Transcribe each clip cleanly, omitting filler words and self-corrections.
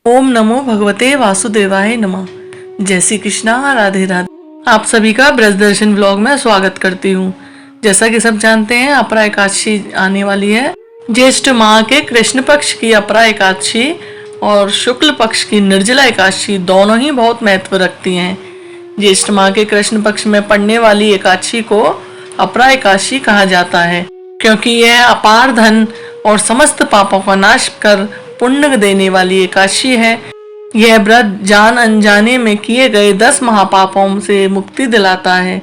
ओम नमो भगवते वासुदेवाय नमः। जय श्री कृष्णा, राधे राधे। आप सभी का ब्रज दर्शन व्लॉग में स्वागत करती हूँ। जैसा कि सब जानते हैं, अपरा एकादशी आने वाली है। ज्येष्ठ माह के कृष्ण पक्ष की अपरा एकादशी और शुक्ल पक्ष की निर्जला एकादशी दोनों ही बहुत महत्व रखती हैं। ज्येष्ठ माह के कृष्ण पक्ष में पड़ने वाली एकादशी को अपरा एकादशी कहा जाता है, क्योंकि यह अपार धन और समस्त पापों का नाश कर पुण्य देने वाली एकादशी है। यह व्रत जान अनजाने में किए गए 10 महापापों से मुक्ति दिलाता है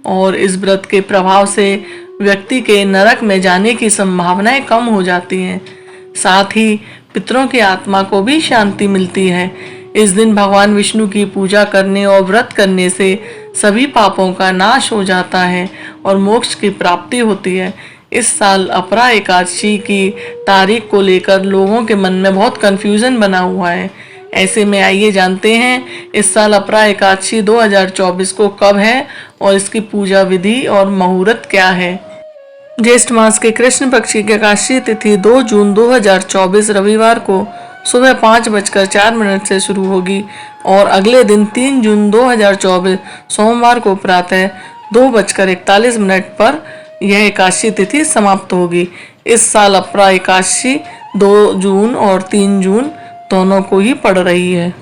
और इस व्रत के प्रभाव से व्यक्ति के नरक में जाने की संभावनाएं कम हो जाती हैं। साथ ही पितरों की आत्मा को भी शांति मिलती है। इस दिन भगवान विष्णु की पूजा करने और व्रत करने से सभी पापों का नाश हो जाता है और मोक्ष की प्राप्ति होती है। इस साल अपरा एकादशी की तारीख को लेकर लोगों के मन में बहुत कंफ्यूजन बना हुआ है। ऐसे में आइए जानते हैं इस साल अपरा एकादशी 2024 को कब है और इसकी पूजा विधि और मुहूर्त क्या है। ज्येष्ठ मास के कृष्ण पक्ष की एकादशी तिथि 2 जून 2024 रविवार को सुबह 5:04 से शुरू होगी और अगले दिन 3 जून 2024 सोमवार को प्रातः 2:41 पर यह एकादशी तिथि समाप्त होगी। इस साल अपरा एकादशी 2 जून और 3 जून दोनों को ही पड़ रही है।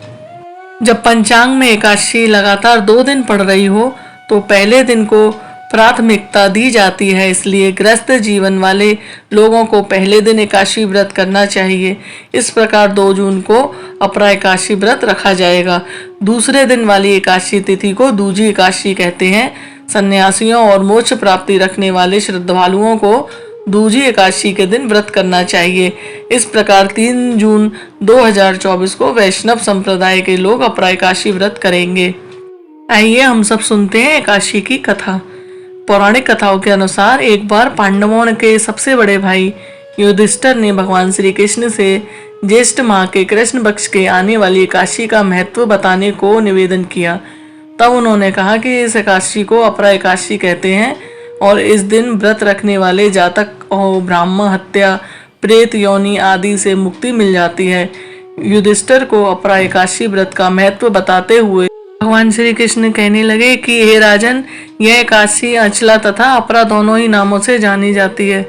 जब पंचांग में एकादशी लगातार 2 दिन पड़ रही हो तो पहले दिन को प्राथमिकता दी जाती है, इसलिए गृहस्थ जीवन वाले लोगों को पहले दिन एकादशी व्रत करना चाहिए। इस प्रकार 2 जून को अपरा एकादशी व्रत रखा जाएगा। दूसरे दिन वाली एकादशी तिथि को दूजी एकादशी कहते हैं। सन्यासियों और मोक्ष प्राप्ति रखने वाले श्रद्धालुओं को दूजी एकादशी के दिन व्रत करना चाहिए। इस प्रकार 3 जून 2024 को वैष्णव संप्रदाय के लोग अपरा एकादशी व्रत करेंगे। आइए हम सब सुनते हैं एकादशी की कथा। पौराणिक कथाओं के अनुसार एक बार पांडवों के सबसे बड़े भाई युधिष्ठिर ने भगवान श्री कृष्ण से ज्येष्ठ माह के कृष्ण पक्ष के आने वाली एकादशी का महत्व बताने को निवेदन किया। तब उन्होंने कहा कि इस एकादशी को अपरा एकादशी कहते हैं और इस दिन व्रत रखने वाले जातक और ब्राह्मण हत्या, प्रेत योनि आदि से मुक्ति मिल जाती है। युधिष्ठिर को अपरा एकादशी व्रत का महत्व बताते हुए भगवान श्री कृष्ण कहने लगे कि हे राजन, यह एकादशी अंचला तथा अपरा दोनों ही नामों से जानी जाती है।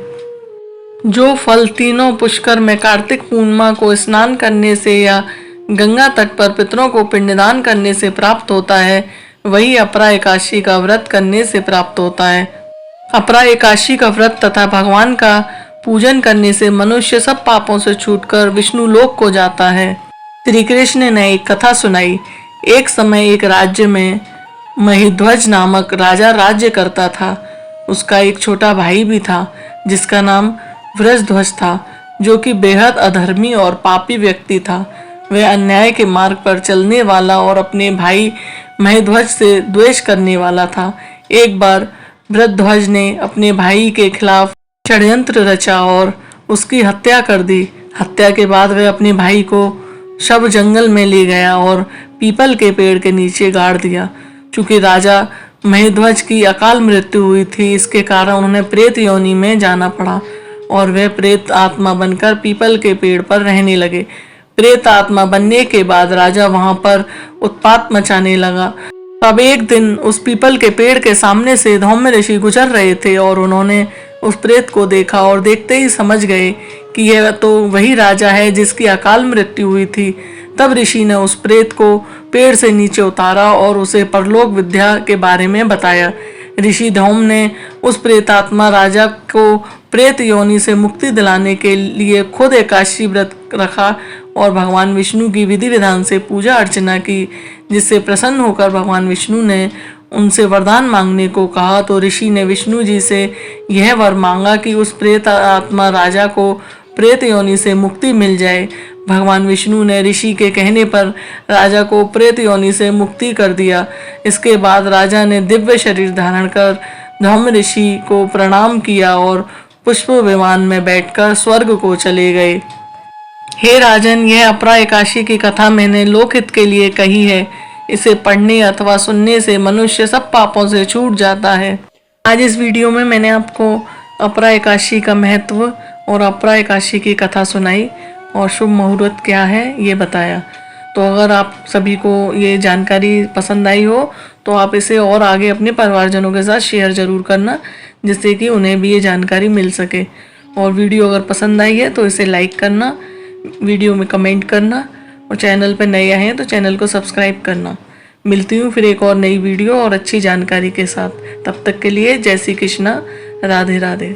जो फल तीनों पुष्कर में कार्तिक पूर्णिमा को स्नान करने से या गंगा तट पर पितरों को पिंडदान करने से प्राप्त होता है, वही अपरा एकादशी का व्रत करने से प्राप्त होता है। अपरा एकादशी का व्रत तथा भगवान का पूजन करने से मनुष्य सब पापों से छूटकर विष्णु लोक को जाता है। श्री कृष्ण ने एक कथा सुनाई। एक समय एक राज्य में महिध्वज नामक राजा राज्य करता था। उसका एक छोटा भाई भी था जिसका नाम वृषध्वज था, जो कि बेहद अधर्मी और पापी व्यक्ति था। वह अन्याय के मार्ग पर चलने वाला और अपने भाई महिध्वज से द्वेष करने वाला था। एक बार वृषध्वज ने अपने भाई के खिलाफ षड्यंत्र रचा और उसकी हत्या कर दी। हत्या के बाद वह अपने भाई को शव जंगल में ले गया और पीपल के पेड़ के नीचे गाड़ दिया। चूंकि राजा महिध्वज की अकाल मृत्यु हुई थी, इसके कारण उन्हें प्रेत योनि में जाना पड़ा और वह प्रेत आत्मा बनकर पीपल के पेड़ पर रहने लगे। प्रेत आत्मा बनने के बाद राजा वहां पर उत्पात मचाने लगा। तब एक दिन उस पीपल के पेड़ के सामने से धौम्य ऋषि गुजर रहे थे और उन्होंने उस प्रेत को देखा और देखते ही समझ गए कि यह तो वही राजा है जिसकी अकाल मृत्यु हुई थी। तब ऋषि ने उस प्रेत को पेड़ से नीचे उतारा और उसे परलोक विद्या के बारे में बताया। ऋषि धौम ने उस प्रेतात्मा राजा को प्रेत योनि से मुक्ति दिलाने के लिए खुद एकादशी व्रत रखा और भगवान विष्णु की विधि विधान से पूजा अर्चना की, जिससे प्रसन्न होकर भगवान विष्णु ने उनसे वरदान मांगने को कहा। तो ऋषि ने विष्णु जी से यह वर मांगा कि उस प्रेत आत्मा राजा को प्रेत योनि से मुक्ति मिल जाए। भगवान विष्णु ने ऋषि के कहने पर राजा को प्रेत योनि से मुक्ति कर दिया। इसके बाद राजा ने दिव्य शरीर धारण कर धौम्य ऋषि को प्रणाम किया और पुष्प विमान में बैठकर स्वर्ग को चले गए। हे राजन, यह अपरा एकादशी की कथा मैंने लोकहित के लिए कही है। इसे पढ़ने अथवा सुनने से मनुष्य सब पापों से छूट जाता है। आज इस वीडियो में मैंने आपको अपरा एकादशी का महत्व और अपरा एकादशी की कथा सुनाई और शुभ मुहूर्त क्या है ये बताया। तो अगर आप सभी को ये जानकारी पसंद आई हो तो आप इसे और आगे अपने परिवारजनों के साथ शेयर ज़रूर करना, जिससे कि उन्हें भी ये जानकारी मिल सके। और वीडियो अगर पसंद आई है तो इसे लाइक करना, वीडियो में कमेंट करना, और चैनल पर नए आए हैं तो चैनल को सब्सक्राइब करना। मिलती हूँ फिर एक और नई वीडियो और अच्छी जानकारी के साथ। तब तक के लिए जय श्री कृष्णा, राधे राधे।